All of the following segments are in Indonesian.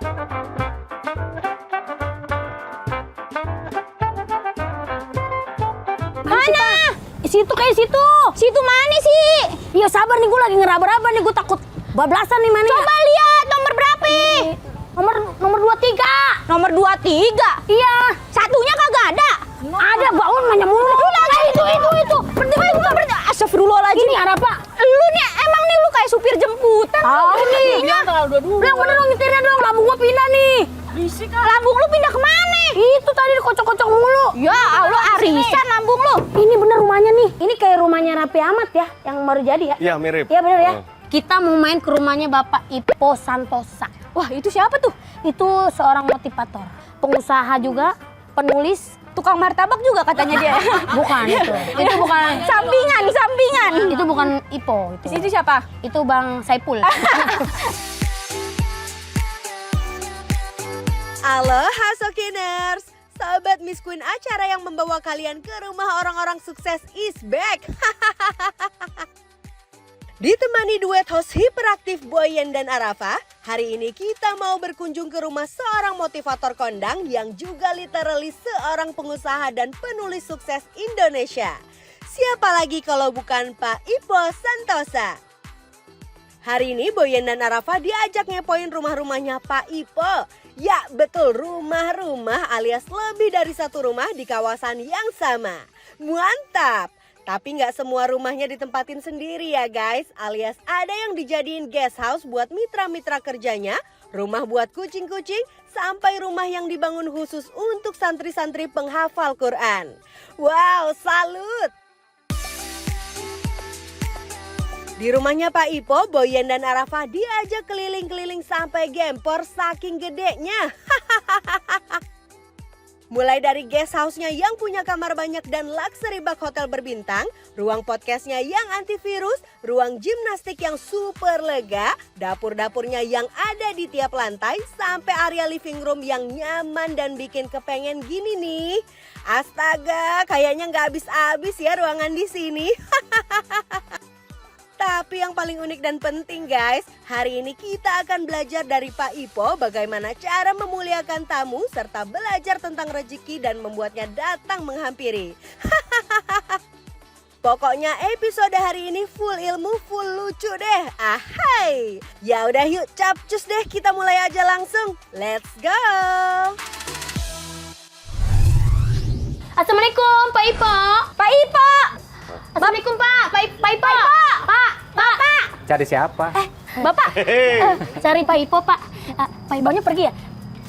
Mana? Situ kayak situ. Situ mana sih? Iya sabar nih, gue lagi ngeraba-raba nih, gue takut bablasan nih mana. Coba lihat nomor berapa? Nomor 23. Nomor 23? Iya. Satunya kagak ada. Ada, baun nanya mulu. Itu. Berarti astagfirullahaladzim. Ini ada apa? Lu nih, emang nih lu kayak supir jemputan. Ah, nih. Yang bener dong nyetirnya dong, lambung gua pindah nih. Lambung lu pindah kemana? Itu tadi dikocok-kocok mulu. Ya Allah, arisan lambung lu. Ini bener rumahnya nih. Ini kayak rumahnya Raffi Ahmad ya, yang baru jadi ya. Iya, mirip. Iya bener ya. Kita mau main ke rumahnya Bapak Ipo Santosa. Wah, itu siapa tuh? Itu seorang motivator, pengusaha juga, penulis, tukang martabak juga katanya dia. Bukan itu. Itu bukan sampingan. Itu bukan Ipo itu. Itu siapa? Itu Bang Saipul. Aloha Sokiners, sahabat Miss Queen, acara yang membawa kalian ke rumah orang-orang sukses is back. Ditemani duet host hiperaktif Boyen dan Arafa, hari ini kita mau berkunjung ke rumah seorang motivator kondang yang juga literally seorang pengusaha dan penulis sukses Indonesia. Siapa lagi kalau bukan Pak Ipo Santosa? Hari ini Boyen dan Arafa diajak ngepoin rumah-rumahnya Pak Ipo. Ya betul, rumah-rumah alias lebih dari satu rumah di kawasan yang sama. Mantap! Tapi nggak semua rumahnya ditempatin sendiri ya guys, alias ada yang dijadiin guest house buat mitra-mitra kerjanya, rumah buat kucing-kucing, sampai rumah yang dibangun khusus untuk santri-santri penghafal Quran. Wow, salut! Di rumahnya Pak Ipo, Boyen dan Arafa diajak keliling-keliling sampai gempor saking gedenya. Mulai dari guest house-nya yang punya kamar banyak dan luxury bak hotel berbintang, ruang podcastnya yang antivirus, ruang gimnastik yang super lega, dapur-dapurnya yang ada di tiap lantai, sampai area living room yang nyaman dan bikin kepengen gini nih. Astaga, kayaknya nggak habis-habis ya ruangan di sini. Tapi yang paling unik dan penting guys, hari ini kita akan belajar dari Pak Ipo bagaimana cara memuliakan tamu serta belajar tentang rezeki dan membuatnya datang menghampiri. Pokoknya episode hari ini full ilmu, full lucu deh. Ahai. Ya udah yuk capcus deh, kita mulai aja langsung. Let's go. Assalamualaikum Pak Ipo. Pak Ipo. Assalamualaikum Pak. Pak Ipo. Bapak. Cari siapa? Bapak. Cari Pak Ipo Pak. Pak Iponya pergi ya?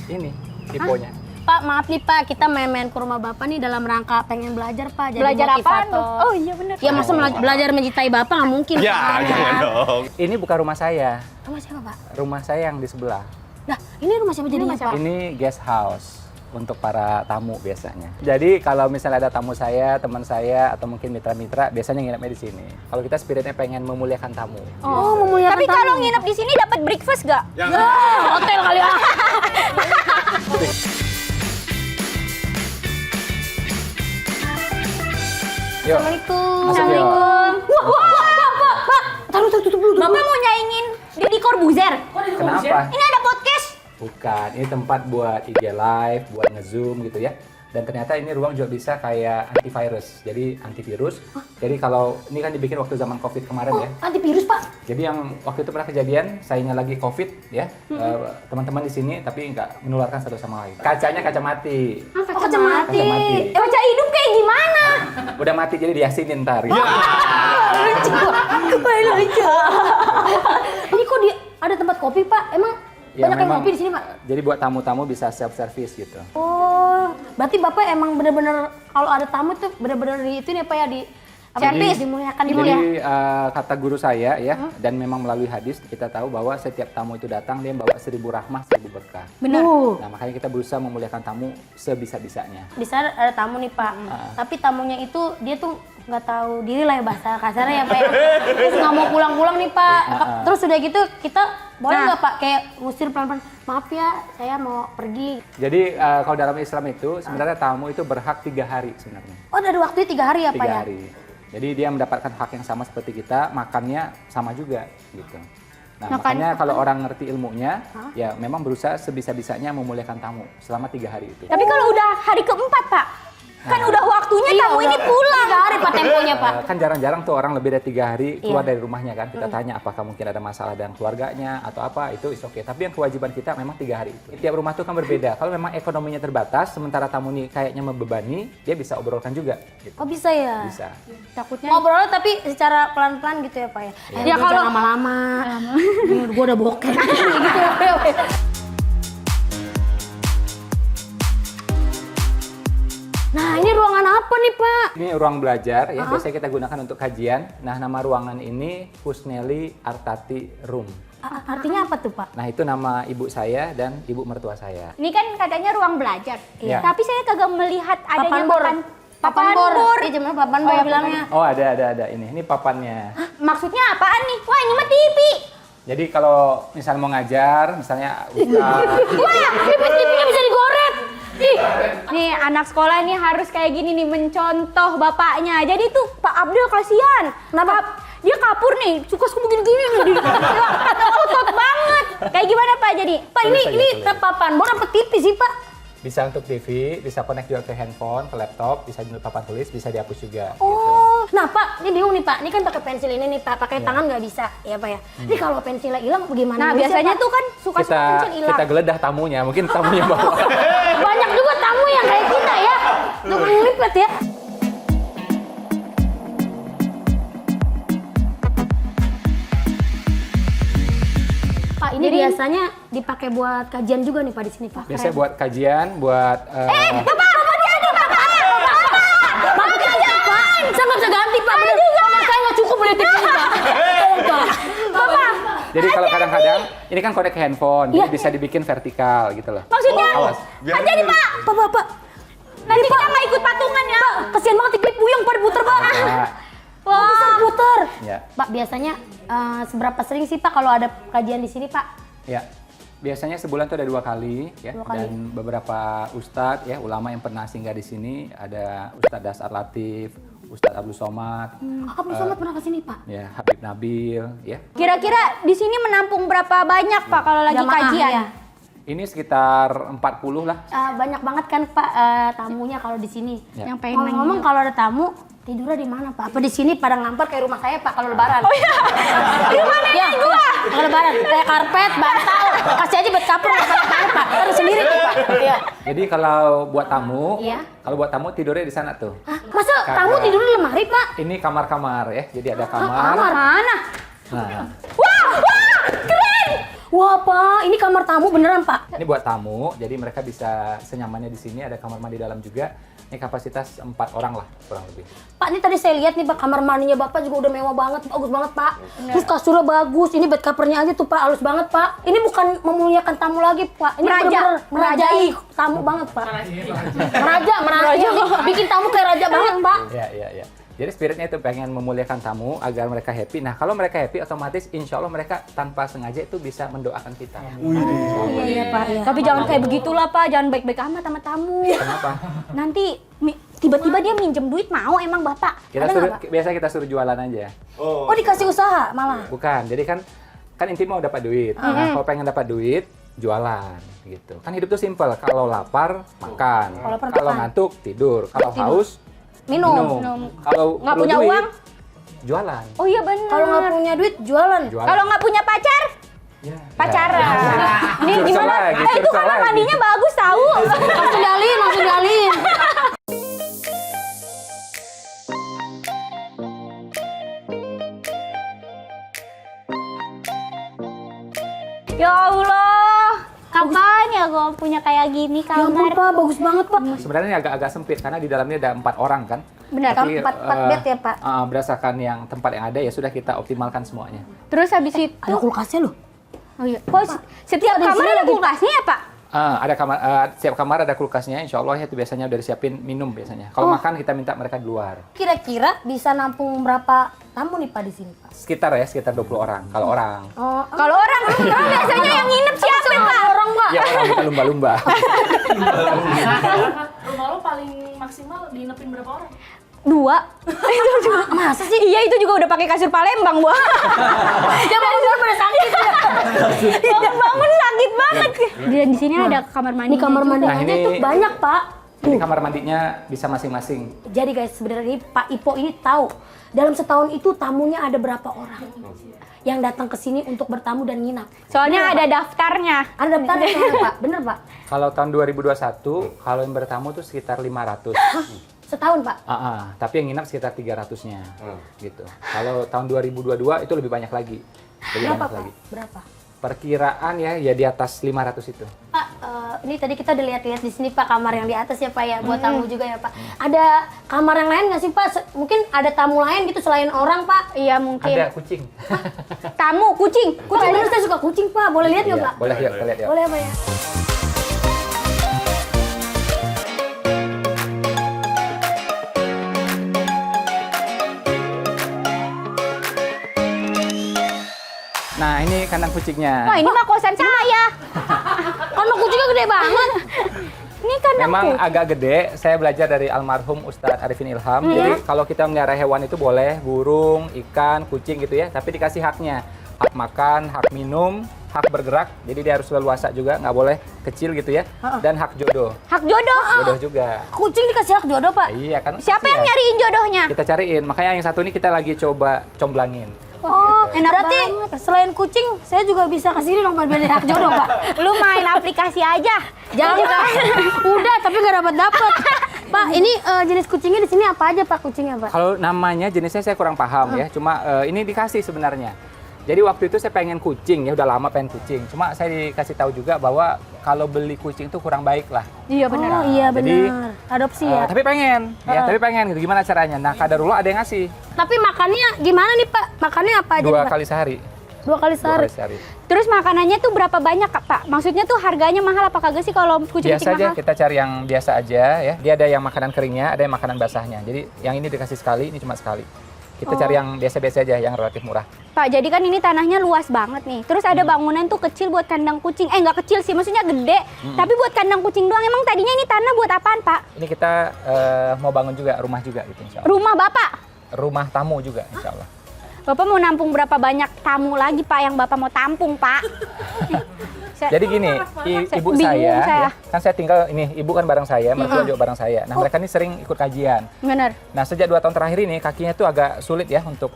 Ini, Iponya. Pak, maaf nih Pak, kita main-main ke rumah Bapak nih dalam rangka pengen belajar Pak. Jadi Belajar apaan motivator. tuh? Oh iya bener. Ya masa belajar mencintai Bapak nggak mungkin. Ya, Pak. jangan dong. Ini bukan rumah saya. Rumah siapa Pak? Rumah saya yang di sebelah. Nah, ini rumah siapa jadinya Pak? Ini guest house untuk para tamu biasanya. Jadi kalau misalnya ada tamu saya, teman saya, atau mungkin mitra-mitra, biasanya nginepnya di sini. Kalau kita spiritnya pengen memuliakan tamu. Oh, memuliakan Tapi tamu. kalau nginep di sini dapat breakfast gak? Jangan. Hotel kali ya. Yuk, Assalamualaikum. masuk yuk. Pak. Taruh tutup dulu. Bapak mau nyaingin Deddy Corbuzier? Kenapa? Ini ada podcast. Bukan, ini tempat buat IG live, buat nge-zoom gitu ya. Dan ternyata ini ruang juga bisa kayak antivirus, jadi antivirus. Jadi kalau ini kan dibikin waktu zaman COVID kemarin ya. Antivirus Pak. Jadi yang waktu itu pernah kejadian, sayanya lagi COVID ya, teman-teman di sini tapi nggak menularkan satu sama lain. Kacanya kaca mati, Oh, kaca mati. kaca mati. Kaca hidup kayak gimana? Udah mati jadi diasinin ntar. Gitu. Lucu. Ini kok ada tempat kopi Pak? Emang Ya, banyak yang memang. ngopi di sini Pak? Jadi buat tamu-tamu bisa self service gitu. Oh, berarti Bapak emang bener-bener kalau ada tamu tuh bener-bener di itu nih Pak ya, di Jadi- dimuliakan Jadi kata guru saya ya, dan memang melalui hadis kita tahu bahwa setiap tamu itu datang dia bawa 1000 rahmah, 1000 berkah. Bener. Nah makanya kita berusaha memuliakan tamu sebisa-bisanya. Di sana ada tamu nih Pak, tapi tamunya itu dia tuh nggak tahu diri lah ya, bahasa kasarnya ya Pak ya. Terus nggak mau pulang-pulang nih Pak. Terus udah gitu kita boleh nggak Pak kayak ngusir pelan-pelan, maaf ya saya mau pergi. Jadi kalau dalam Islam itu sebenarnya tamu itu berhak 3 hari sebenarnya. Oh dari waktunya 3 hari ya Pak 3 ya? hari. Jadi dia mendapatkan hak yang sama seperti kita, makannya sama juga gitu. Nah, makanya kalau orang ngerti ilmunya, ya memang berusaha sebisa-bisanya memuliakan tamu selama 3 hari itu. Tapi kalau udah hari keempat, Pak, kan udah waktunya tamu ini pulang. 3 hari Pak temponya Pak. Kan jarang-jarang tuh orang lebih dari 3 hari keluar dari rumahnya kan. Kita tanya apakah mungkin ada masalah dengan keluarganya atau apa, itu is oke. Tapi yang kewajiban kita memang 3 hari itu. Tiap rumah tuh kan berbeda. Kalau memang ekonominya terbatas, sementara tamu ini kayaknya membebani, dia bisa obrolkan juga. Gitu. Oh bisa ya? Bisa. Takutnya Ngobrolnya tapi secara pelan-pelan gitu ya Pak ya? Ya kalau lama-lama, gue udah bokeh gitu ya. Nah ini ruangan apa nih Pak? Ini ruang belajar ya, biasanya kita gunakan untuk kajian. Nah, nama ruangan ini Husneli Artati Room. Artinya apa tuh Pak? Nah, itu nama ibu saya dan ibu mertua saya. ini kan katanya ruang belajar. Iya. Tapi saya kagak melihat adanya Papan bor. Iya gimana papan bor bilangnya? Oh, ada ini. Ini papannya. Maksudnya apaan nih? Wah, ini mah TV. Jadi kalau misalnya mau ngajar, misalnya Wah, TV-nya bisa digoreng. Ih, nih anak sekolah ini harus kayak gini nih, mencontoh bapaknya. Jadi tuh Pak Abdul kasihan. Kenapa? Dia kapur nih, suka begini-gini nih. Otot banget. Kayak gimana Pak jadi? Pak ini Boleh saja. papan bor apa TV sih Pak? bisa untuk TV, bisa connect juga ke handphone, ke laptop, bisa juga papan tulis, bisa dihapus juga. Oh, nah Pak, ini bingung nih Pak. Ini kan pakai pensil ini nih Pak, pakai Iya. tangan nggak bisa, ya Pak ya. Ini kalau pensilnya hilang bagaimana? Nah, Bisa, biasanya Pak? tuh kan suka-suka Kita pensil hilang. kita geledah tamunya, mungkin tamunya bawa. banyak juga tamu yang kayak kita ya, tukang ngelipet ya. Pak, ini Jadi- biasanya dipakai buat kajian juga nih Pak di sini Pak. Biasanya buat kajian, buat Bapak kajian Pak, saya nggak bisa ganti Pak. Bener juga. Saya nggak cukup beli TV Pak. Tolong Pak. Bapak. jadi kalau kadang-kadang ini kan connect ke handphone, Iya. jadi bisa dibikin vertikal gitu loh. Maksudnya? Awas. Aja nih Pak. Bapak. Nanti kita nggak ikut patungan ya. Kasihan banget TV puyeng Pak diputer Pak. Nah, Oh, bisa puter. ya. Pak, biasanya seberapa sering sih Pak kalau ada kajian di sini Pak? Ya, biasanya sebulan tuh ada 2 kali ya, 2 kali. dan beberapa ustadz ya, ulama yang pernah singgah di sini, ada Ustadz Dasar Latif, Ustadz Abdul Somad, Abdul Somad pernah ke sini Pak? ya Habib Nabil, ya. Kira-kira di sini menampung berapa banyak Pak kalau lagi Jamaah, kajian? ya. Ini sekitar 40 lah. Banyak banget kan Pak tamunya kalau di sini. Ya. Yang pengen Ngomong-ngomong kalau ada tamu tidurnya di mana Pak? Apa di sini pada ngampar kayak rumah saya Pak kalau lebaran? Oh iya. Di mana Ya, gua? kalau lebaran kayak karpet, bantal, kasih aja bed kapur nggak pernah tahu Pak. Terus sendiri tuh Pak. Iya. Jadi kalau buat tamu, Iya. kalau buat tamu tidurnya di sana tuh. Hah, masa tamu tidur di lemari Pak? Ini kamar-kamar ya, jadi ada kamar. Kamar mana? Nah, Wah Pak, ini kamar tamu beneran Pak? ini buat tamu, jadi mereka bisa senyamannya di sini. Ada kamar mandi dalam juga. Ini kapasitas 4 orang lah kurang lebih. Pak, ini tadi saya lihat nih Pak, kamar mandinya Bapak juga udah mewah banget, bagus banget Pak. Terus kasurnya bagus, ini bed covernya aja tuh Pak, halus banget Pak. Ini bukan memuliakan tamu lagi Pak, ini Meraja. bener-bener merajai tamu banget Pak. Meraja, bikin tamu kayak raja banget Pak. Ya. Jadi spiritnya itu pengen memuliakan tamu agar mereka happy. Nah, kalau mereka happy, otomatis insya Allah mereka tanpa sengaja itu bisa mendoakan kita. Iya Pak, iya. Tapi jangan kayak begitulah Pak, jangan baik-baik amat sama tamu. Kenapa? Nanti tiba-tiba dia minjem duit mau emang Bapak. Kita Ada suruh, nggak, Pak? biasa kita suruh jualan aja. Oh dikasih usaha malah? Bukan, jadi kan inti mau dapat duit. Nah, kalau pengen dapat duit, jualan gitu. Kan hidup tuh simpel. Kalau lapar, makan. Kalau lapar, Kalau makan. ngantuk, tidur. Kalau haus, Minum. Kalau Nggak perlu punya duit, uang? jualan. Oh iya benar. Kalau nggak punya duit, jualan. Jualan. Kalau nggak punya pacar, Ya. pacaran. Ini Curcol gimana? lagi, Itu curcol kamar lagi. mandinya bagus tahu. Langsung dialin. Ya Allah, kapan ya gue punya kayak gini Ya ampun kamar? Pak, bagus banget Pak. Sebenarnya ini agak-agak sempit karena di dalamnya ada 4 orang kan. Benar, Tapi, empat bed ya, Pak? Berdasarkan yang tempat yang ada ya sudah kita optimalkan semuanya. Terus habis itu, Ada kulkasnya loh. oh iya, oh, setiap Ada di kamar sini ada lagi. kulkasnya ya Pak? Ada kamar, setiap kamar ada kulkasnya. Insya Allah ya itu biasanya udah disiapin minum biasanya. Kalau makan kita minta mereka di luar. Kira-kira bisa nampung berapa tamu nih Pak di sini Pak? Sekitar 20 orang. Kalau orang. Oh, Kalau orang, emang biasanya yang nginep siapa Pak? orang Pak. Ya orang kita lumba-lumba. Rumah lo paling maksimal diinepin berapa orang? 2. Itu juga. Masa sih? Iya, itu juga udah pakai kasur Palembang, Bu. Ya bangun pada sakit ya. Bangun sakit banget. Dan di sini ada kamar mandi. Ini kamar mandi Nah, aja ini- tuh banyak, Pak. Jadi kamar mandinya bisa masing-masing. Jadi guys, sebenarnya ini Pak Ipo ini tahu dalam setahun itu tamunya ada berapa orang yang datang ke sini untuk bertamu dan nginap. Soalnya Bener, ada Pak? daftarnya. Ada daftarnya soalnya, Pak. Bener, Pak? Kalau tahun 2021, kalau yang bertamu tuh sekitar 500. Setahun, Pak. Tapi yang nginap sekitar 300-nya. Gitu. Kalau tahun 2022 itu lebih banyak lagi. Lebih Berapa, banyak Pak? lagi. Berapa? Perkiraan ya di atas 500 itu. Pak, ini tadi kita udah lihat-lihat di sini Pak kamar yang di atas ya Pak ya, buat tamu juga ya Pak. Ada kamar yang lain nggak sih Pak? Mungkin ada tamu lain gitu selain orang Pak? Iya, mungkin. Ada kucing. Tamu, kucing. Kucing bener saya suka kucing Pak, boleh lihat nggak Iya, Pak? boleh yuk, kita lihat yuk. Boleh Pak ya? Nah, ini kandang kucingnya. Wah, ini mah kosan saya. Kandang kucingnya gede banget. Ini kan Memang agak gede, saya belajar dari almarhum Ustadz Arifin Ilham. Jadi kalau kita melihara hewan itu boleh burung, ikan, kucing gitu ya, tapi dikasih haknya. Hak makan, hak minum, hak bergerak, jadi dia harus leluasa juga, nggak boleh kecil gitu ya. Dan hak jodoh, hak jodoh. jodoh juga. Kucing dikasih hak jodoh Pak? Iya kan? Siapa yang kasihan. nyariin jodohnya? Kita cariin, makanya yang satu ini kita lagi coba comblangin. Oh, Enak berarti banget. selain kucing, saya juga bisa kesini dong Pak biar hak jodoh Pak. Lu main aplikasi aja. Jangan Pak. Udah, tapi nggak dapat. Pak, ini jenis kucingnya di sini apa aja Pak kucingnya Pak? Kalau namanya jenisnya saya kurang paham ya, cuma ini dikasih sebenarnya. Jadi waktu itu saya pengen kucing ya, udah lama pengen kucing. Cuma saya dikasih tahu juga bahwa kalau beli kucing itu kurang baik lah. Iya, Oh iya Jadi, benar. Adopsi ya. Tapi pengen, ya tapi pengen gitu. Gimana caranya? Nah, kadarullah ada yang ngasih Tapi makannya gimana nih Pak? Makannya apa aja 2 nih, Pak? kali sehari. 2 kali 2 sehari. kali sehari. Terus makanannya tuh berapa banyak, Pak? Maksudnya tuh harganya mahal apa kagak sih kalau kucing-kucing Biasa aja, mahal? kita cari yang biasa aja ya. Dia ada yang makanan keringnya, ada yang makanan basahnya. Jadi yang ini dikasih sekali, ini cuma sekali. Kita cari yang biasa-biasa aja, yang relatif murah. Pak, jadi kan ini tanahnya luas banget nih. Terus ada bangunan tuh kecil buat kandang kucing. Nggak kecil sih, maksudnya gede. Tapi buat kandang kucing doang. Emang tadinya ini tanah buat apaan, Pak? Ini kita mau bangun juga rumah juga gitu insya Allah. Rumah Bapak? Rumah tamu juga insya Allah. Bapak mau nampung berapa banyak tamu lagi, Pak, yang Bapak mau tampung, Pak? Jadi gini, ibu bingung saya, ya, kan saya tinggal ini, ibu kan bareng saya, mertua juga bareng saya. Nah, mereka ini sering ikut kajian. Bener. Nah, sejak 2 tahun terakhir ini kakinya tuh agak sulit ya untuk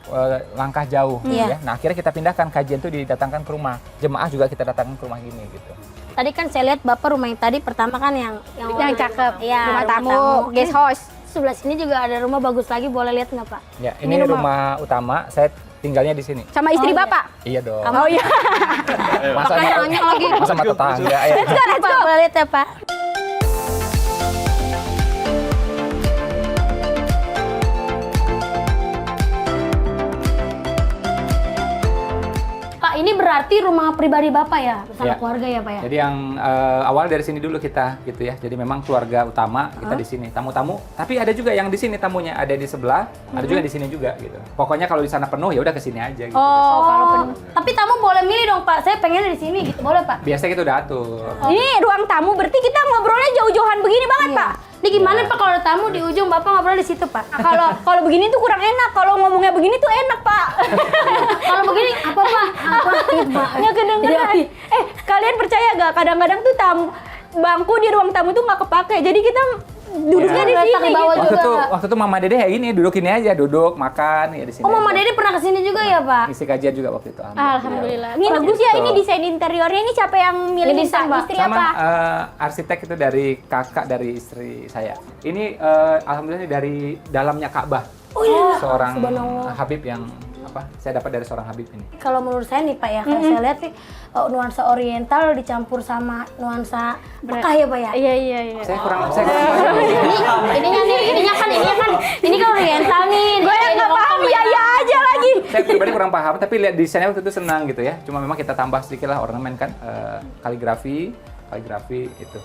langkah jauh Iya. ya. Nah, akhirnya kita pindahkan kajian tuh didatangkan ke rumah. Jemaah juga kita datangkan ke rumah gini gitu. Tadi kan saya lihat Bapak rumah yang tadi pertama kan yang Yang cakep. Iya, Rumah tamu, guest house. Sebelah sini juga ada rumah bagus lagi, boleh lihat nggak Pak? Ya, ini rumah utama, saya tinggalnya di sini. Sama istri Oh, iya. Bapak? Iya dong. Oh iya. Masa nanya lagi. Masa sama tetangga ya. Pak, boleh lihat ya Pak? Pak, ini berarti rumah pribadi Bapak ya, bersama Iya. keluarga ya Pak ya? Jadi yang awal dari sini dulu kita gitu ya. Jadi memang keluarga utama kita di sini, tamu-tamu. Tapi ada juga yang di sini tamunya, ada di sebelah, ada juga di sini juga gitu. Pokoknya kalau di sana penuh ya udah ke sini aja gitu. Oh, kalau penuh. Tapi tamu boleh milih dong Pak, saya pengen di sini gitu, boleh Pak? Biasanya kita udah atur. Ini ruang tamu, berarti kita ngobrolnya jauh-jauhan begini banget, Iya. Pak. Ini gimana Pak kalau ada tamu di ujung Bapak ngobrol di situ Pak? Kalau begini tuh kurang enak. Kalau ngomongnya begini tuh enak, Pak. Kalau begini apa Pak? Apa gitu Pak? Nggak kedengeran. Iya. Kalian percaya gak? Kadang-kadang tuh bangku di ruang tamu tuh nggak kepake. Jadi kita duduknya di Letak sini di bawah gitu. juga. Waktu itu Mama Dede ya ini duduk ini aja, duduk makan ya di sini. Oh Mama aja. Dede pernah kesini juga ya Pak? Ngisi kajian juga waktu itu. Alhamdulillah. Ini bagus ya, ini desain interiornya ini siapa yang milih Ini desain, Pak. istri Sama apa? arsitek itu dari kakak dari istri saya. Ini alhamdulillah ini dari dalamnya Ka'bah. Oh iya. Seorang Subhanallah. Habib yang apa? Saya dapat dari seorang Habib ini. Kalau menurut saya nih Pak ya, kalau saya lihat sih nuansa oriental dicampur sama nuansa Mekah ya Pak ya? Iya, iya, iya. Saya kurang paham. Ininya kan ini kan oriental nih. Gue yang nggak paham, iya iya aja lagi. Saya pribadi kurang paham, tapi lihat desainnya waktu itu senang gitu ya. Cuma memang kita tambah sedikit lah ornamen kan, kaligrafi itu.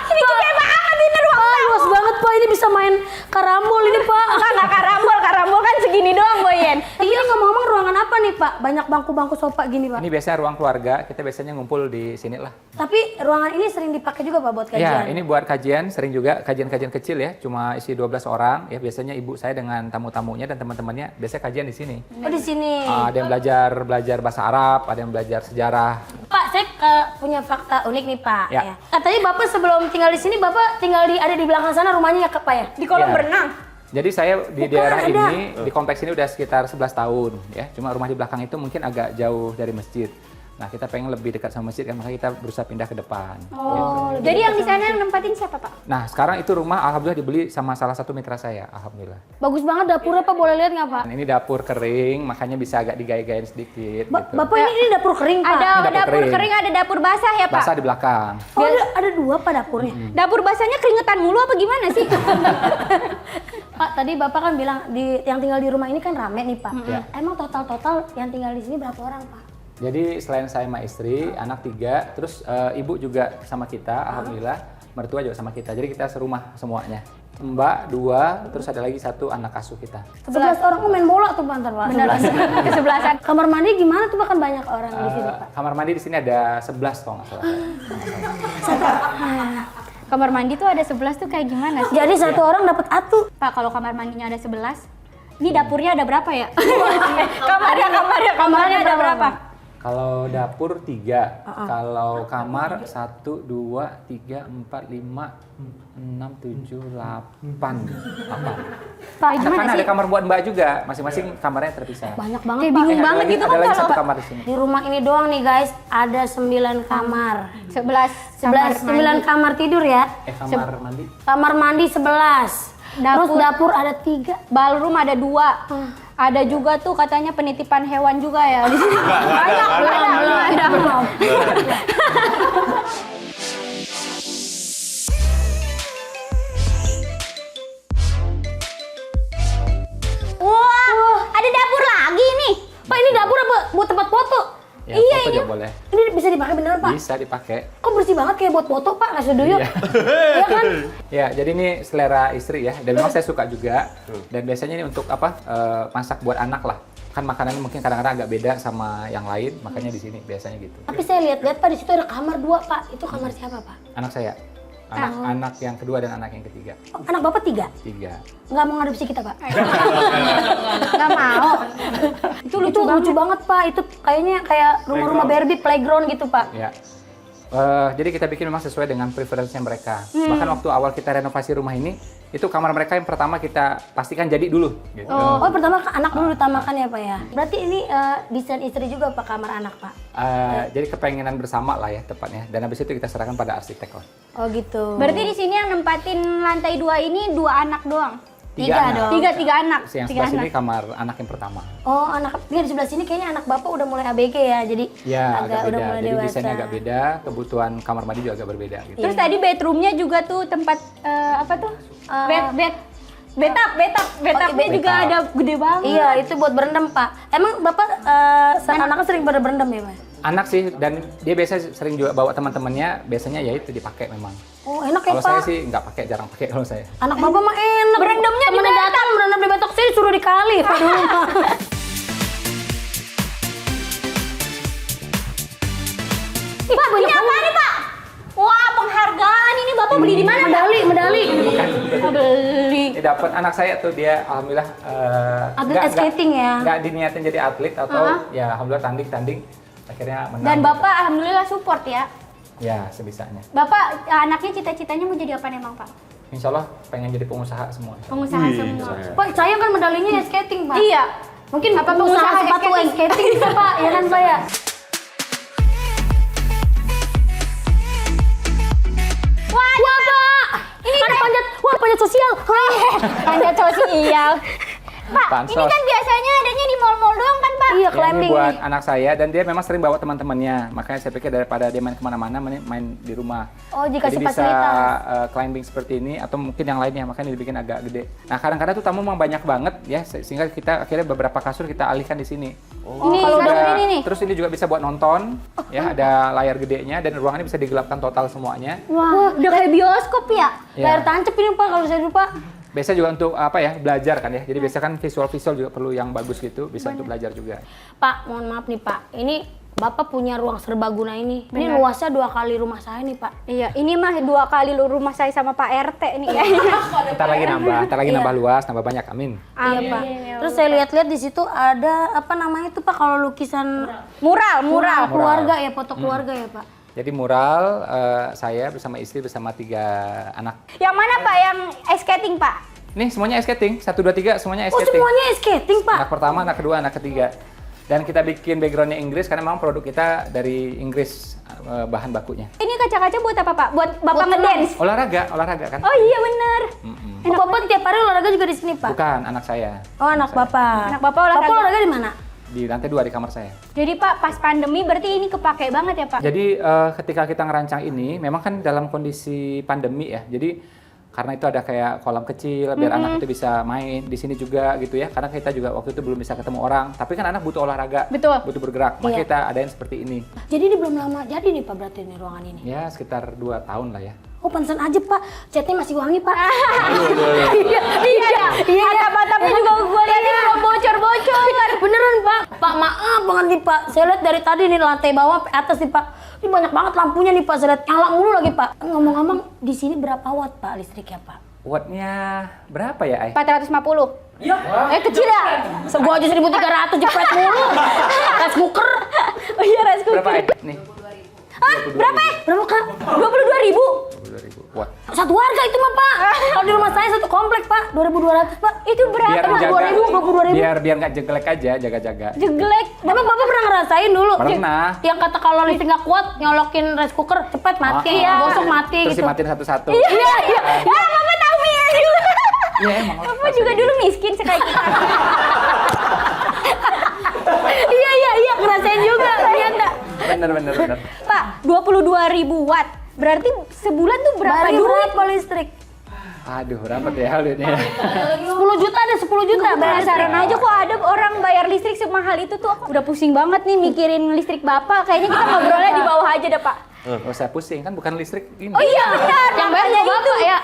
Ini gede banget ini ruang tamu. Luas banget Pak, ini bisa main karambol ini Pak. Nggak karambol kan segini doang, Boyen. Iya ngomong-ngomong ruangan apa nih nih Pak? Banyak bangku-bangku sofa gini Pak. Ini biasanya ruang keluarga, kita biasanya ngumpul di sini lah. Tapi ruangan ini sering dipakai juga Pak buat Ya, kajian? ini buat kajian, sering juga kajian-kajian kecil ya, cuma isi 12 orang. Ya biasanya ibu saya dengan tamu-tamunya dan teman-temannya biasanya kajian di sini. Oh di sini. Ada yang belajar bahasa Arab, ada yang belajar sejarah. Pak, saya punya fakta unik nih Pak. Ya. Katanya Bapak sebelum tinggal di sini, Bapak tinggal ada di belakang sana rumahnya ya Pak ya? Di kolam Ya. berenang. Jadi saya di Bukan, daerah ada. ini, di kompleks ini udah sekitar 11 tahun ya. Cuma rumah di belakang itu mungkin agak jauh dari masjid. Nah, kita pengen lebih dekat sama masjid kan, makanya kita berusaha pindah ke depan. Oh, gitu. Jadi yang di sana yang nempatin siapa, Pak? Nah, sekarang itu rumah alhamdulillah dibeli sama salah satu mitra saya, alhamdulillah. bagus banget dapurnya Pak, boleh lihat nggak Pak? Dan ini dapur kering, makanya bisa agak digaya-gayain sedikit gitu. Bapak ini dapur kering Pak? Ada Ini dapur dapur kering. kering, ada dapur basah ya, Pak? Basah di belakang. Oh, ada dua Pak dapurnya? Dapur basahnya keringetan mulu apa gimana sih? Pak, tadi Bapak kan bilang yang tinggal di rumah ini kan rame nih Pak. Ya. Emang total yang tinggal di sini berapa orang Pak? Jadi selain saya sama istri, anak 3, terus ibu juga sama kita, alhamdulillah, mertua juga sama kita. Jadi kita serumah semuanya. Mbak 2, terus ada lagi 1 anak asuh kita. 11 orang main bola tuh Pak, ntar Pak. Bener, kesebelasan. Kamar mandi gimana tuh Pak, kan banyak orang di sini Pak. Kamar mandi di sini ada 11 kalau nggak salah. Kamar mandi tuh ada 11 tuh kayak gimana sih? Jadi satu orang dapat atu. Pak, kalau kamar mandinya ada 11, ini dapurnya ada berapa ya? Kamarnya ada berapa? Kalau dapur 3, kalau kamar 1, 2, 3, 4, 5, 6, 7, 8. Pak, Kan gimana ada sih? kamar buat Mbak juga, masing-masing kamarnya terpisah. Banyak banget Kayak Pak. bingung banget ada gitu lagi, kan ada lagi kalau 1 kamar di sini. Di rumah ini doang nih guys, ada 9 kamar. 9 9 kamar tidur ya. Kamar mandi. Kamar mandi 11. Terus dapur ada 3. Ballroom ada 2. Ada juga tuh katanya penitipan hewan juga ya di sini. Banyak, belum. Wah, ada dapur lagi nih. Pak, ini dapur apa? Buat tempat foto? Ya, Iya, foto ini. juga boleh. Ini bisa dipakai beneran Pak? Bisa dipakai. Kok bersih banget kayak buat foto Pak, nggak seduyuk? Iya kan? Ya, jadi ini selera istri ya. Dan memang saya suka juga. Dan biasanya ini untuk apa? Masak buat anak lah. Kan makanannya mungkin kadang-kadang agak beda sama yang lain, makanya di sini biasanya gitu. Tapi saya lihat-lihat Pak, di situ ada kamar 2 Pak. Itu kamar siapa Pak? Anak saya. Anak yang kedua dan anak yang ketiga. Oh, anak Bapak 3? 3. Nggak mau ngadopsi kita Pak? Nggak mau. Itu lucu banget Pak. Itu kayaknya kayak rumah-rumah Barbie playground gitu Pak. Ya. Jadi kita bikin memang sesuai dengan preferensinya mereka. Bahkan waktu awal kita renovasi rumah ini, itu kamar mereka yang pertama kita pastikan jadi dulu. Gitu. Oh, pertama anak dulu utamakan ya Pak ya? Berarti ini desain istri juga Pak, kamar anak Pak? Jadi kepengenan bersama lah ya tepatnya. Dan habis itu kita serahkan pada arsitek lah. Oh gitu. Berarti di sini yang nempatin lantai 2 ini 2 anak doang. 3 Tiga anak. dong. Tiga anak. Yang Tiga sebelah sini anak. kamar anak yang pertama. Oh, dia di sebelah sini kayaknya anak Bapak udah mulai ABG ya. Jadi Ya, agak udah beda. mulai Jadi dewasa. desainnya agak beda, kebutuhan kamar mandi juga agak berbeda gitu. Terus tadi bedroomnya juga tuh tempat apa tuh? Betap betapnya juga Betap. ada gede banget. Iya, itu buat berendam Pak. Emang Bapak anaknya sering pada berendam ya Pak? Anak sih, dan dia biasa sering juga bawa teman-temannya, biasanya ya itu dipakai memang. Oh, enak ya Kalau Pak. saya sih nggak pakai, jarang pakai kalau saya. Anak Bapak mah enak. Berendamnya di Temennya Batak. datang berendam di Batak, saya suruh dikali Pak dulu Pak. Pak, ini apa nih Pak? Wah, penghargaan ini Bapak beli di mana? Medali. Oh, beli. Ini dapat anak saya tuh, dia alhamdulillah Atlet ice skating ya? Nggak diniatin jadi atlet atau ya alhamdulillah tanding akhirnya menang. Dan Bapak alhamdulillah support ya. Ya sebisanya. Bapak anaknya cita-citanya mau jadi apa emang Pak? Insya Allah pengen jadi pengusaha semua. Pengusaha semua. Pak, saya kan medalinya ice skating Pak. Iya. Mungkin Apa pengusaha pengusaha sepatu ice skating bisa Pak, ya kan Pak ya? Wah, Pak. Ini Ada panjat sosial. panjat sosial. Pak, Pansos. ini kan biasanya adanya di mall-mall doang kan Pak? Iya, Ya, ini climbing buat nih. anak saya dan dia memang sering bawa teman-temannya. Makanya saya pikir daripada dia main kemana-mana, main di rumah. Oh, dikasih Jadi bisa fasilitas. climbing seperti ini atau mungkin yang lainnya, makanya dibikin agak gede. Nah kadang-kadang tuh tamu memang banyak banget ya, sehingga kita akhirnya beberapa kasur kita alihkan di sini. Ini Kalau kasur udah- ini nih. Terus ini juga bisa buat nonton, ya ada layar gedenya dan ruangannya bisa digelapkan total semuanya. Wah, udah kayak bioskop ya? Ya. Layar tancap ini Pak kalau saya lupa. Biasa juga untuk apa ya, belajar kan ya. Jadi biasa kan visual juga perlu yang bagus gitu, bisa untuk belajar juga. Pak, mohon maaf nih Pak, ini Bapak punya ruang serbaguna ini. Ini Benar. luasnya 2 kali rumah saya nih Pak. Iya, ini mah 2 kali rumah saya sama Pak RT nih kayaknya. Ntar lagi nambah luas, nambah banyak, amin. Iya Pak. Terus saya lihat-lihat di situ ada apa namanya itu Pak kalau lukisan Mural. keluarga ya, foto keluarga ya Pak. Jadi mural saya bersama istri bersama 3 anak. Yang mana Pak? Yang ice skating Pak? Nih semuanya ice skating, 1, 2, 3 semuanya ice Oh skating. semuanya skating Pak. Anak pertama, anak kedua, anak ketiga. Dan kita bikin backgroundnya Inggris karena memang produk kita dari Inggris bahan bakunya. Ini kaca-kaca buat apa Pak? Buat Bapak Buat ngedance? Olahraga kan? Oh iya bener. Oh, Bapak tiap hari olahraga juga di sini Pak? Bukan, anak saya. Oh anak Bapak. Anak Bapak olahraga. Bapak olahraga di mana? Di lantai 2 di kamar saya. Jadi Pak, pas pandemi berarti ini kepake banget ya Pak? Jadi ketika kita ngerancang ini, memang kan dalam kondisi pandemi ya. Jadi karena itu ada kayak kolam kecil biar anak itu bisa main di sini juga gitu ya. Karena kita juga waktu itu belum bisa ketemu orang. Tapi kan anak butuh olahraga, Betul. butuh bergerak. Maka Iya. kita adain seperti ini. Jadi ini belum lama jadi nih Pak berarti nih ruangan ini. Ya sekitar 2 tahun lah ya. Oh pantesan aja Pak, catnya masih wangi Pak. Iya. Atap-atapnya juga gue lihat ini udah bocor-bocor. Beneran Pak. Pak maaf banget nih Pak. Saya lihat dari tadi nih lantai bawah sampai atas nih Pak. Ini banyak banget lampunya nih Pak. Saya lihat nyala mulu lagi Pak. Ngomong-ngomong di sini berapa watt Pak listriknya Pak? Wattnya berapa ya, Ay? 450. Kecil ya? Gua aja 1.300 jepret mulu. Rice cooker. Oh iya rice cooker. Berapa, Ay? Nih. Berapa ya? Berapa Kak? 22.000. 22.000 watt. Satu warga itu mah Pak. Kalau di rumah saya satu komplek Pak. 2.200 Pak. Itu Biar berapa? jaga, 22.000. biar nggak jeglek aja, jaga-jaga. Jeglek. Bapak pernah ngerasain dulu? Pernah. Yang kata kalau listrik nggak kuat, nyolokin rice cooker cepet mati, Ah, gosok mati Terus gitu. dimatiin satu-satu. Iya. Ya, Mama tahu ya. Iya emang. Mama juga dulu miskin sekali kita. Iya, ngerasain juga ternyata. Bener. Pak, 22.000 watt. Berarti sebulan tuh berapa Bari duit? berapa listrik? Aduh, berapa deh duitnya? 10 juta ada 10 juta. Penasaran aja kok ada orang bayar listrik semahal itu tuh. Udah pusing banget nih mikirin listrik Bapak. Kayaknya kita ngobrolnya di bawah aja deh, Pak. Gak usah pusing, kan bukan listrik ini. Oh iya benar, Yang bayar makanya Bapak itu. ya.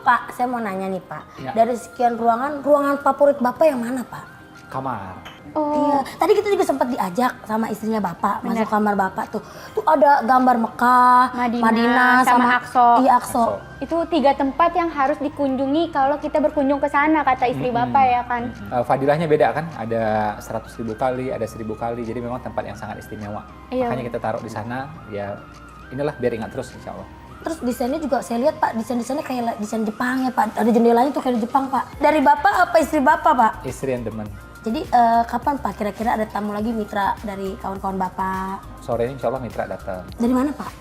Pak, saya mau nanya nih Pak. Ya. Dari sekian ruangan favorit Bapak yang mana Pak? Kamar. Iya, tadi kita juga sempat diajak sama istrinya Bapak masuk kamar Bapak tuh. Tuh ada gambar Mekah, Madinah, sama Aqsa. Iya, Aqsa. Itu 3 tempat yang harus dikunjungi kalau kita berkunjung ke sana, kata istri Bapak ya kan. Fadilahnya beda kan, ada 100.000 kali, ada 1.000 kali, jadi memang tempat yang sangat istimewa. Iya. Makanya kita taruh di sana, ya inilah biar ingat terus insya Allah. Terus desainnya juga saya lihat Pak, desainnya kayak desain Jepang ya Pak. Ada jendelanya tuh kayak di Jepang Pak. Dari Bapak apa istri Bapak Pak? Istri yang demen. Jadi kapan Pak kira-kira ada tamu lagi mitra dari kawan-kawan Bapak? Sore ini insya Allah mitra datang. Dari mana Pak?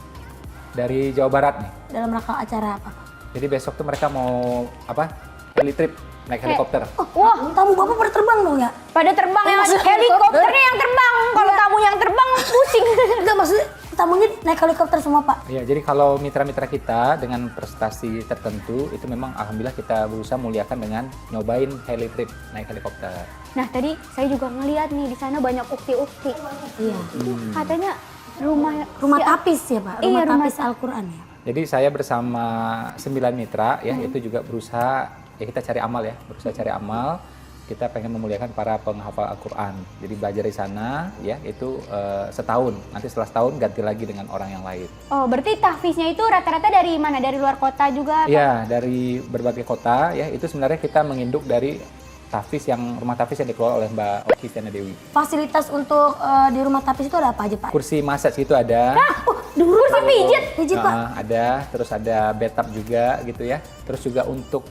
Dari Jawa Barat nih. Dalam rangka acara apa Pak? Jadi besok tuh mereka mau apa? Heli trip, naik helikopter. Oh, wah, tamu Bapak pada terbang dong ya? Pada terbang yang maksud- helikopternya yang terbang. Kalau tamu yang terbang pusing. Enggak, maksudnya tamunya naik helikopter semua Pak? Ya, jadi kalau mitra-mitra kita dengan prestasi tertentu itu memang alhamdulillah kita berusaha muliakan dengan nyobain heli trip naik helikopter. Nah tadi saya juga ngeliat nih di sana banyak ukti-ukti. Iya. Katanya rumah Rumah si- tapis ya Pak? Iya, Rumah rumah tapis Al-Quran ya? Jadi saya bersama 9 mitra ya itu juga berusaha ya kita cari amal ya, berusaha cari amal. Kita pengen memuliakan para penghafal Al-Quran. Jadi belajar di sana ya itu setahun. Nanti setelah setahun ganti lagi dengan orang yang lain. Oh berarti tahfiznya itu rata-rata dari mana? Dari luar kota juga? Ya dari berbagai kota ya itu sebenarnya kita menginduk dari rumah tahfiz yang dikelola oleh Mbak Oki Tiana Dewi. Fasilitas untuk di rumah tapis itu ada apa aja Pak? Kursi massage itu ada. Kursi pijit? Pijit Pak? Ada, terus ada bathtub juga gitu ya. Terus juga untuk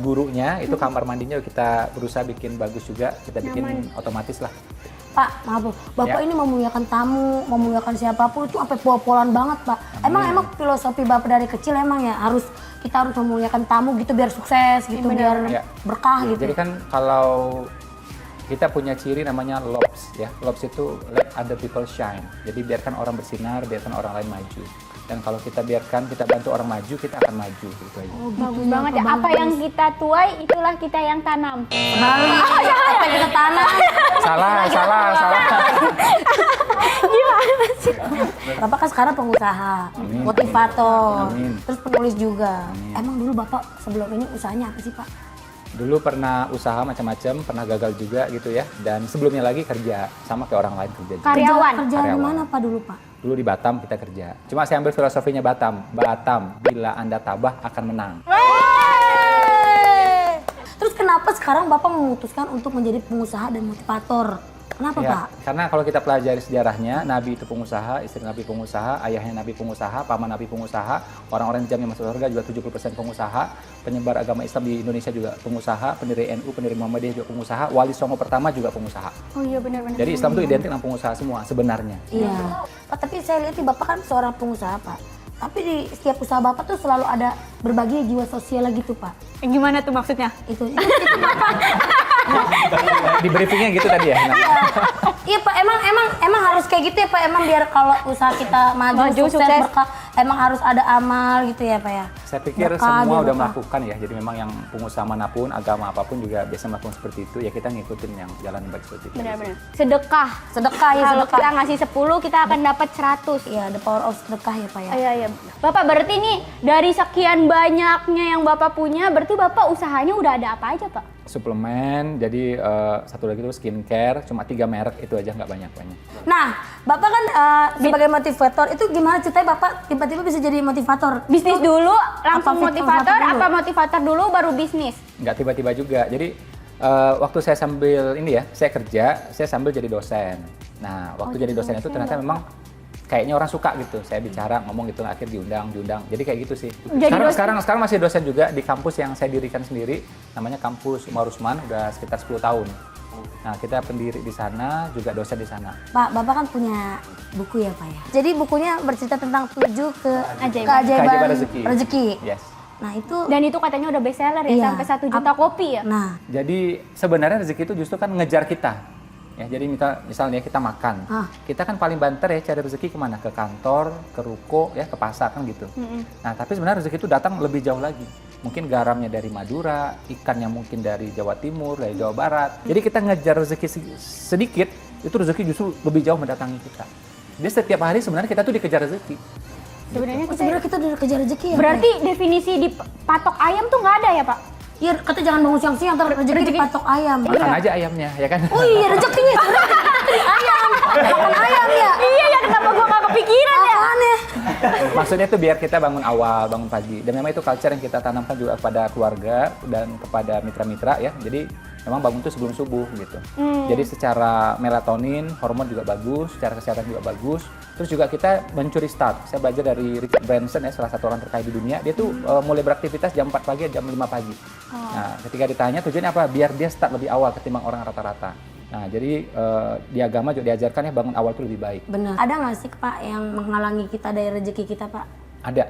gurunya itu kamar mandinya kita berusaha bikin bagus juga, kita bikin otomatis lah. Pak, maaf Bu. Bapak Ya. ini memuliakan tamu, memuliakan siapapun itu sampai pol-polan banget Pak. Emang filosofi Bapak dari kecil emang ya kita harus memuliakan tamu gitu biar sukses gitu, biar Ya. berkah gitu. Jadi kan kalau kita punya ciri namanya LOPS ya. LOPS itu let other people shine. Jadi biarkan orang bersinar, biarkan orang lain maju. Dan kalau kita biarkan, kita bantu orang maju, kita akan maju gitu aja. Bagus banget ya. Apa yang kita tuai, itulah kita yang tanam. Balik, apa yang kita tanam. Salah. Bapak kan sekarang pengusaha, Amin. motivator, Amin. terus penulis juga. Amin. Emang dulu Bapak sebelum ini usahanya apa sih Pak? Dulu pernah usaha macam-macam, pernah gagal juga gitu ya. Dan sebelumnya lagi kerja, sama kayak orang lain kerja juga. Karyawan. Kerja di Karyawan. mana Pak dulu Pak? Dulu di Batam kita kerja. Cuma saya ambil filosofinya Batam. Batam, bila Anda tabah akan menang. Terus kenapa sekarang Bapak memutuskan untuk menjadi pengusaha dan motivator? Kenapa Ya, Pak? karena kalau kita pelajari sejarahnya, Nabi itu pengusaha, istri Nabi pengusaha, ayahnya Nabi pengusaha, paman Nabi pengusaha, orang-orang jam yang masuk surga juga 70% pengusaha, penyebar agama Islam di Indonesia juga pengusaha, pendiri NU, pendiri Muhammadiyah juga pengusaha, Wali Songo pertama juga pengusaha. Oh iya benar-benar. Jadi Islam itu identik dengan pengusaha semua sebenarnya. Iya. Pak, tapi saya lihat nih Bapak kan seorang pengusaha Pak. Tapi di setiap usaha Bapak tuh selalu ada berbagai jiwa sosial gitu Pak. Gimana tuh maksudnya? Itu Bapak. Di briefingnya gitu tadi ya. Nah, Iya Pak, emang harus kayak gitu ya Pak. Emang biar kalau usaha kita maju, sukses, berkah, emang harus ada amal gitu ya Pak ya. saya pikir Berkah, semua biar udah berkah. melakukan ya. Jadi memang yang pengusaha manapun, agama apapun juga biasa melakukan seperti itu. Ya kita ngikutin yang jalan baik seperti itu. Benar-benar. Sedekah. Sedekah ya, Kalau sedekah. kita ngasih 10, kita akan dapat 100. Iya, the power of sedekah ya Pak ya. Iya, iya. Bapak berarti nih dari sekian banyaknya yang Bapak punya, berarti Bapak usahanya udah ada apa aja, Pak? Suplemen, jadi satu lagi itu skincare, cuma 3 merek itu aja nggak banyak-banyak. Nah, Bapak kan sebagai motivator, itu gimana ceritanya Bapak tiba-tiba bisa jadi motivator? Bisnis dulu, langsung Apa motivator, dulu? apa motivator dulu baru bisnis? Nggak tiba-tiba juga. Jadi waktu saya sambil ini ya, saya kerja, saya sambil jadi dosen. Nah, waktu jadi dosen itu ternyata memang kayaknya orang suka gitu. Saya bicara, ngomong gitu, akhir diundang. Jadi kayak gitu sih. Jadi Sekarang masih dosen juga di kampus yang saya dirikan sendiri, namanya Kampus Umar Usman, udah sekitar 10 tahun. Nah, kita pendiri di sana, juga dosen di sana. Pak, Bapak kan punya buku ya Pak ya. Jadi bukunya bercerita tentang 7 Keajaiban keajaiban rezeki. rezeki. Yes. Nah, itu Dan itu katanya udah best seller ya, Iya. sampai 1 juta kopi ya? Nah, Jadi sebenarnya rezeki itu justru kan ngejar kita. Ya, jadi misalnya kita makan, kita kan paling banter ya cari rezeki kemana? Ke kantor, ke ruko, ya ke pasar kan gitu. Nah, tapi sebenarnya rezeki itu datang lebih jauh lagi. Mungkin garamnya dari Madura, ikannya mungkin dari Jawa Timur, dari Jawa Barat. Jadi kita ngejar rezeki sedikit, itu rezeki justru lebih jauh mendatangi kita. Jadi setiap hari sebenarnya kita tuh dikejar rezeki. Sebenarnya sebenarnya kita udah kejar rezeki ya. berarti Pak, definisi di patok ayam tuh nggak ada ya, Pak? ya? Iya, kata jangan bangun siang-siang, ntar rezeki dipatok ayam. Makan aja ayamnya, ya kan? Oh iya, rezekinya ayam. Makan ayam ya. Iya ya, kenapa gua nggak kepikiran ya? Aneh. Maksudnya itu biar kita bangun awal, bangun pagi. Dan memang itu culture yang kita tanamkan juga kepada keluarga dan kepada mitra-mitra ya. Jadi memang bangun itu sebelum subuh gitu. Jadi secara melatonin, hormon juga bagus, secara kesehatan juga bagus. Terus juga kita mencuri start. Saya belajar dari Richard Branson ya, salah satu orang terkaya di dunia. Dia tuh mulai beraktivitas jam 4 pagi, jam 5 pagi. Nah, ketika ditanya tujuannya apa? Biar dia start lebih awal ketimbang orang rata-rata. Nah, jadi di agama juga diajarkan ya bangun awal itu lebih baik. Benar. Ada nggak sih Pak yang menghalangi kita dari rezeki kita Pak? Ada.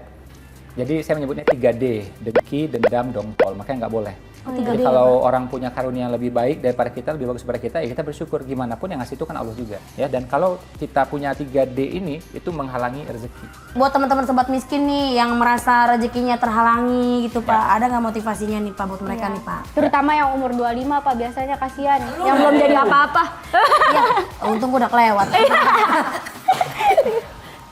Jadi saya menyebutnya 3D, dengki, dendam, dongkol. Makanya nggak boleh. Oh, Jadi 3D kalau orang punya karunia yang lebih baik daripada kita, lebih bagus daripada kita, ya kita bersyukur. Gimana pun yang ngasih itu kan Allah juga. Ya, dan kalau kita punya 3D ini, itu menghalangi rezeki. Buat teman-teman sobat miskin nih yang merasa rezekinya terhalangi gitu Pak, ada nggak motivasinya nih Pak buat mereka nih Pak? Terutama yang umur 25, Pak, biasanya kasihan. Yang belum jadi apa-apa. Ya, untung gua udah kelewat.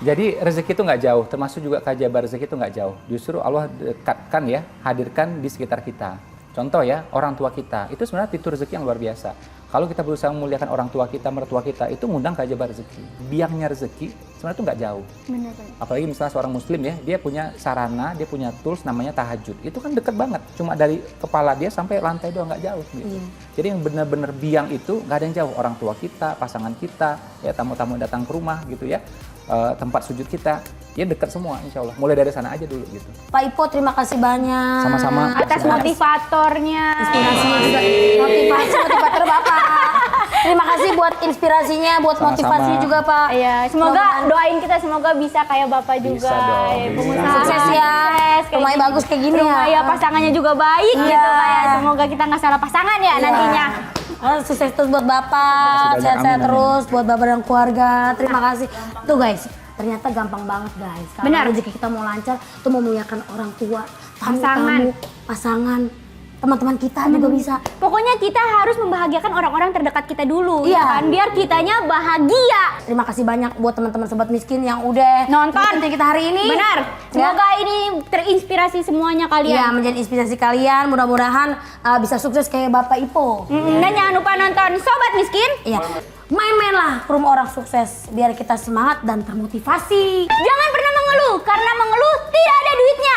Jadi rezeki itu nggak jauh, termasuk juga keajaiban rezeki itu nggak jauh. Justru Allah dekatkan ya, hadirkan di sekitar kita. Contoh ya, orang tua kita, itu sebenarnya pintu rezeki yang luar biasa. Kalau kita berusaha memuliakan orang tua kita, mertua kita, itu ngundang keajaiban rezeki. Biangnya rezeki sebenarnya itu nggak jauh. Benar-benar. Apalagi misalnya seorang muslim ya, dia punya sarana, dia punya tools namanya tahajud. Itu kan deket banget, cuma dari kepala dia sampai lantai doang, nggak jauh. Gitu. Jadi yang benar-benar biang itu nggak ada yang jauh. Orang tua kita, pasangan kita, ya tamu-tamu yang datang ke rumah gitu ya. Tempat sujud kita, ya dekat semua insya Allah. Mulai dari sana aja dulu gitu. Pak Ipo, terima kasih banyak. Sama-sama. Atas motivatornya. Inspirasinya juga. Motivator Bapak. Terima kasih buat inspirasinya, buat Sama-sama. motivasinya juga Pak. Iya, semoga doain kita semoga bisa kayak Bapak juga. Bisa dong, Ya, bisa. pengusaha Sukses ya. kayak Rumahnya gini. bagus kayak gini ya. Rumah ya pasangannya juga baik Iya. gitu Pak ya. Semoga kita nggak salah pasangan ya nantinya. Sukses terus buat Bapak, Terima kasih banyak. sehat-sehat Amin, amin. terus buat Bapak dan keluarga. Terima kasih. Tuh guys, ternyata gampang banget guys. Kalau Benar. rezeki kita mau lancar, tuh memuliakan orang tua, Pasangan. pasangan, teman-teman kita juga bisa. Pokoknya kita harus membahagiakan orang-orang terdekat kita dulu, Iya. ya kan? Biar kitanya bahagia. Terima kasih banyak buat teman-teman sobat miskin yang udah Nonton ngikutin kita hari ini. Benar. Ya. Semoga ini terinspirasi semuanya Iya, kalian. menjadi inspirasi kalian. Mudah-mudahan bisa sukses kayak Bapak Ipo. Dan jangan lupa nonton Sobat Miskin. Iya. Main-mainlah ke rumah orang sukses biar kita semangat dan termotivasi. Jangan pernah mengeluh karena mengeluh tidak ada duitnya.